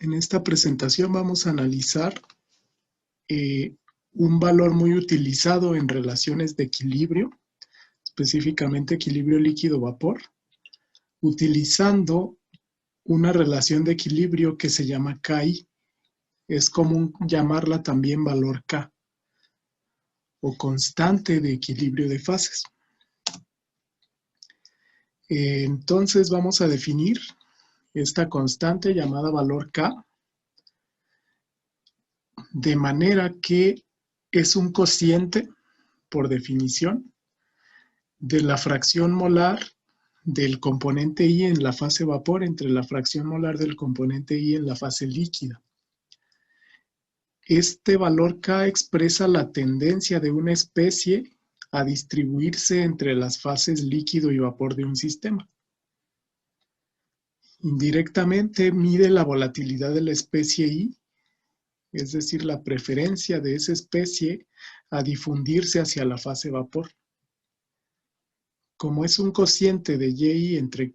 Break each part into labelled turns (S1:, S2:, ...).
S1: En esta presentación vamos a analizar un valor muy utilizado en relaciones de equilibrio, específicamente equilibrio líquido-vapor, utilizando una relación de equilibrio que se llama KI. Es común llamarla también valor K, o constante de equilibrio de fases. Entonces vamos a definir esta constante llamada valor K, de manera que es un cociente, por definición, de la fracción molar del componente I en la fase vapor entre la fracción molar del componente I en la fase líquida. Este valor K expresa la tendencia de una especie a distribuirse entre las fases líquido y vapor de un sistema. Indirectamente mide la volatilidad de la especie I, es decir, la preferencia de esa especie a difundirse hacia la fase vapor. Como es un cociente de YI entre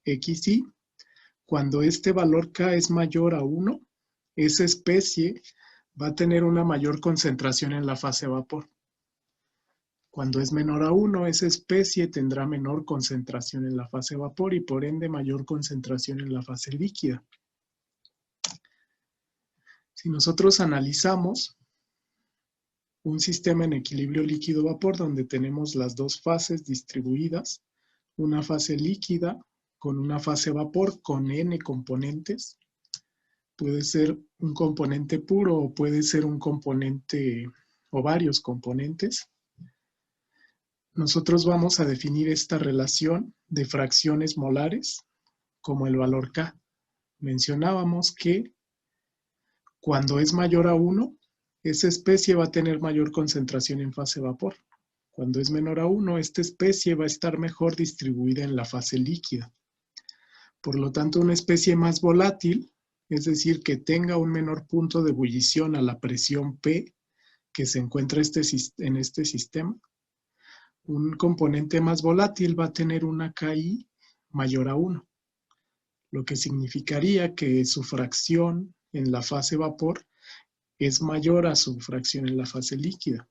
S1: XY, cuando este valor K es mayor a 1, esa especie va a tener una mayor concentración en la fase vapor. Cuando es menor a 1, esa especie tendrá menor concentración en la fase vapor y por ende mayor concentración en la fase líquida. Si nosotros analizamos un sistema en equilibrio líquido-vapor donde tenemos las dos fases distribuidas, una fase líquida con una fase vapor con N componentes, puede ser un componente puro o puede ser un componente o varios componentes. Nosotros vamos a definir esta relación de fracciones molares como el valor K. Mencionábamos que cuando es mayor a 1, esa especie va a tener mayor concentración en fase vapor. Cuando es menor a 1, esta especie va a estar mejor distribuida en la fase líquida. Por lo tanto, una especie más volátil, es decir, que tenga un menor punto de ebullición a la presión P que se encuentra en este sistema, un componente más volátil va a tener una KI mayor a 1, lo que significaría que su fracción en la fase vapor es mayor a su fracción en la fase líquida.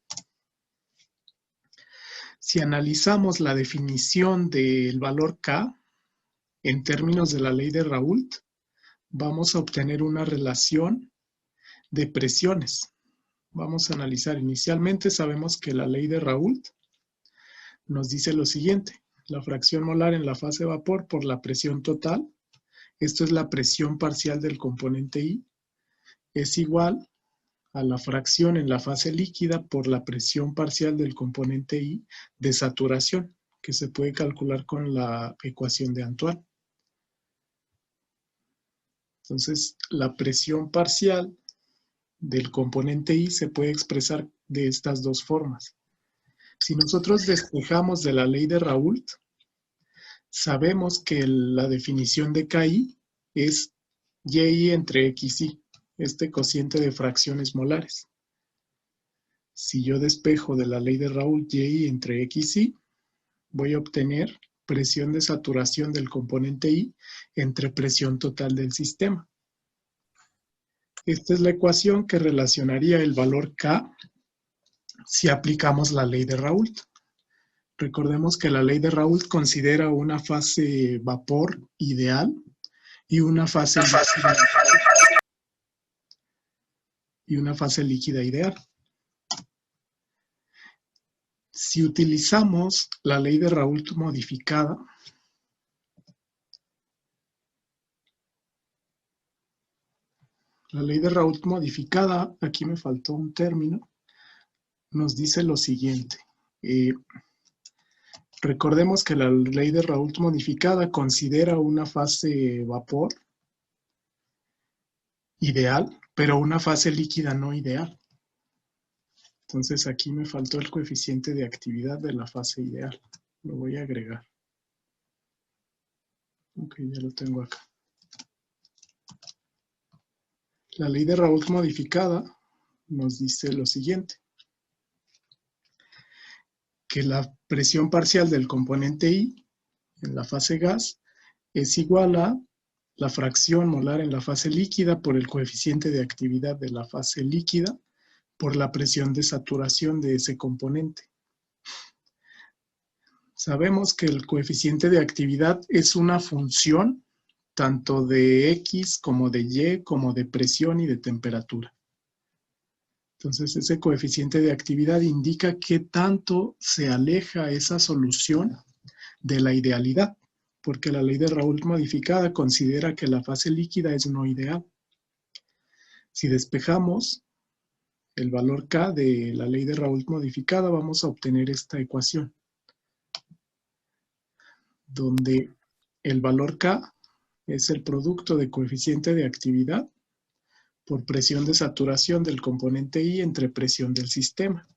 S1: Si analizamos la definición del valor K en términos de la ley de Raoult, vamos a obtener una relación de presiones. Vamos a analizar inicialmente, sabemos que la ley de Raoult nos dice lo siguiente: la fracción molar en la fase vapor por la presión total, esto es la presión parcial del componente I, es igual a la fracción en la fase líquida por la presión parcial del componente I de saturación, que se puede calcular con la ecuación de Antoine. Entonces, la presión parcial del componente I se puede expresar de estas dos formas. Si nosotros despejamos de la ley de Raoult, sabemos que la definición de KI es YI entre XY, este cociente de fracciones molares. Si yo despejo de la ley de Raoult YI entre XY, voy a obtener presión de saturación del componente I entre presión total del sistema. Esta es la ecuación que relacionaría el valor K si aplicamos la ley de Raoult. Recordemos que la ley de Raoult considera una fase vapor ideal y una fase líquida ideal. Si utilizamos la ley de Raoult modificada, aquí me faltó un término, nos dice lo siguiente. Recordemos que la ley de Raoult modificada considera una fase vapor ideal, pero una fase líquida no ideal. Entonces aquí me faltó el coeficiente de actividad de la fase ideal. Lo voy a agregar. Ok, ya lo tengo acá. La ley de Raoult modificada nos dice lo siguiente: que la presión parcial del componente I en la fase gas es igual a la fracción molar en la fase líquida por el coeficiente de actividad de la fase líquida por la presión de saturación de ese componente. Sabemos que el coeficiente de actividad es una función tanto de X como de Y, como de presión y de temperatura. Entonces, ese coeficiente de actividad indica qué tanto se aleja esa solución de la idealidad, porque la ley de Raoult modificada considera que la fase líquida es no ideal. Si despejamos el valor K de la ley de Raoult modificada, vamos a obtener esta ecuación, donde el valor K es el producto de coeficiente de actividad por presión de saturación del componente I entre presión del sistema.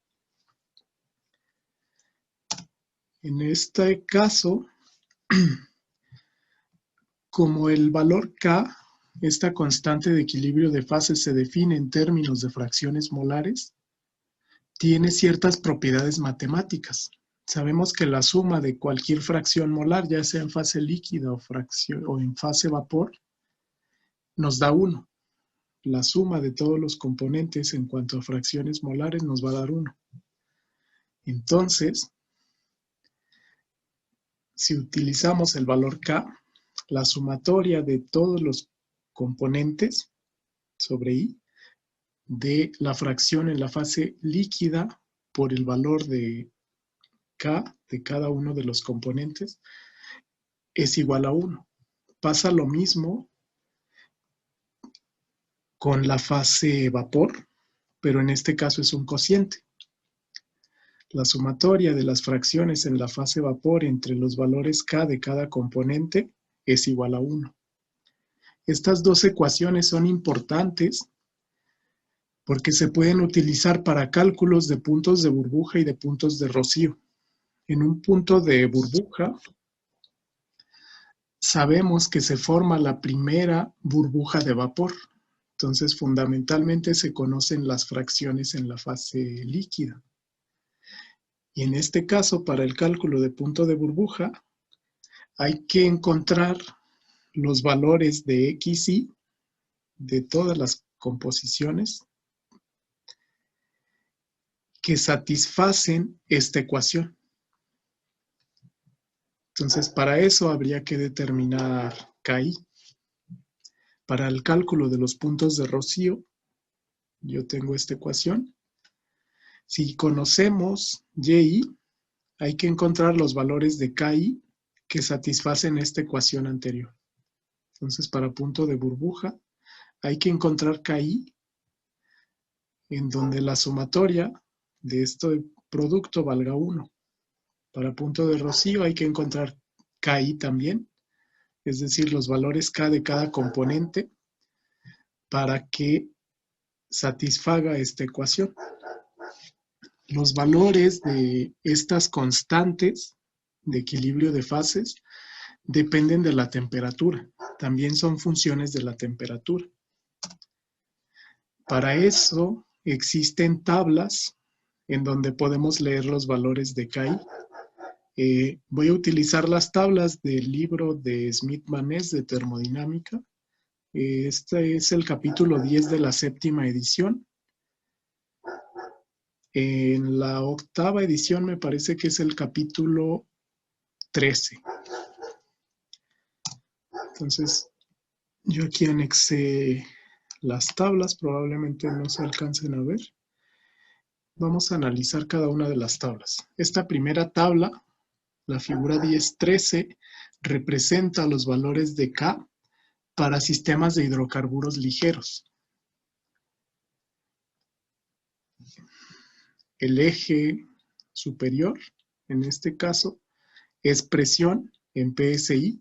S1: En este caso, como el valor K, esta constante de equilibrio de fases se define en términos de fracciones molares, tiene ciertas propiedades matemáticas. Sabemos que la suma de cualquier fracción molar, ya sea en fase líquida o en fase vapor, nos da 1. La suma de todos los componentes en cuanto a fracciones molares nos va a dar 1. Entonces, si utilizamos el valor K, la sumatoria de todos los componentes sobre I de la fracción en la fase líquida por el valor de K de cada uno de los componentes es igual a 1. Pasa lo mismo con la fase vapor, pero en este caso es un cociente. La sumatoria de las fracciones en la fase vapor entre los valores K de cada componente es igual a 1. Estas dos ecuaciones son importantes porque se pueden utilizar para cálculos de puntos de burbuja y de puntos de rocío. En un punto de burbuja, sabemos que se forma la primera burbuja de vapor. Entonces, fundamentalmente se conocen las fracciones en la fase líquida. Y en este caso, para el cálculo de punto de burbuja, hay que encontrar los valores de X y de todas las composiciones que satisfacen esta ecuación. Entonces, para eso habría que determinar KI. Para el cálculo de los puntos de rocío, yo tengo esta ecuación. Si conocemos YI, hay que encontrar los valores de KI que satisfacen esta ecuación anterior. Entonces, para punto de burbuja, hay que encontrar KI en donde la sumatoria de este producto valga 1. Para punto de rocío hay que encontrar KI también, es decir, los valores K de cada componente para que satisfaga esta ecuación. Los valores de estas constantes de equilibrio de fases dependen de la temperatura. También son funciones de la temperatura. Para eso existen tablas en donde podemos leer los valores de KI. Voy a utilizar las tablas del libro de Smith-Maness de termodinámica. Este es el capítulo 10 de la 7ª edición. En la 8ª edición me parece que es el capítulo 13. Entonces, yo aquí anexé las tablas, probablemente no se alcancen a ver. Vamos a analizar cada una de las tablas. Esta primera tabla, la figura 10.13, representa los valores de K para sistemas de hidrocarburos ligeros. El eje superior, en este caso, es presión en PSI,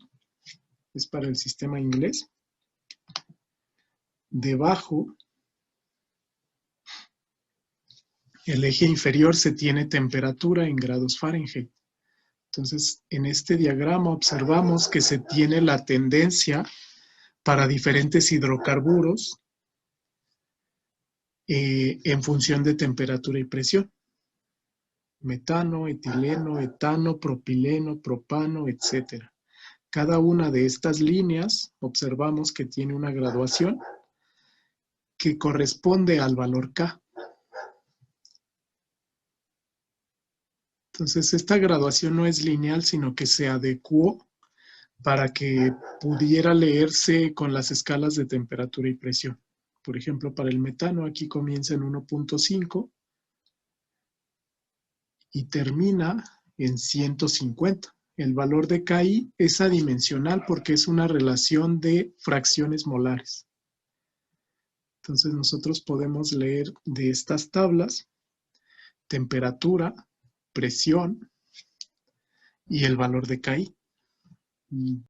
S1: es para el sistema inglés. Debajo, el eje inferior se tiene temperatura en grados Fahrenheit. Entonces, en este diagrama observamos que se tiene la tendencia para diferentes hidrocarburos en función de temperatura y presión. Metano, etileno, etano, propileno, propano, etc. Cada una de estas líneas observamos que tiene una graduación que corresponde al valor K. Entonces, esta graduación no es lineal, sino que se adecuó para que pudiera leerse con las escalas de temperatura y presión. Por ejemplo, para el metano, aquí comienza en 1.5 y termina en 150. El valor de KI es adimensional porque es una relación de fracciones molares. Entonces, nosotros podemos leer de estas tablas temperatura, presión y el valor de KI.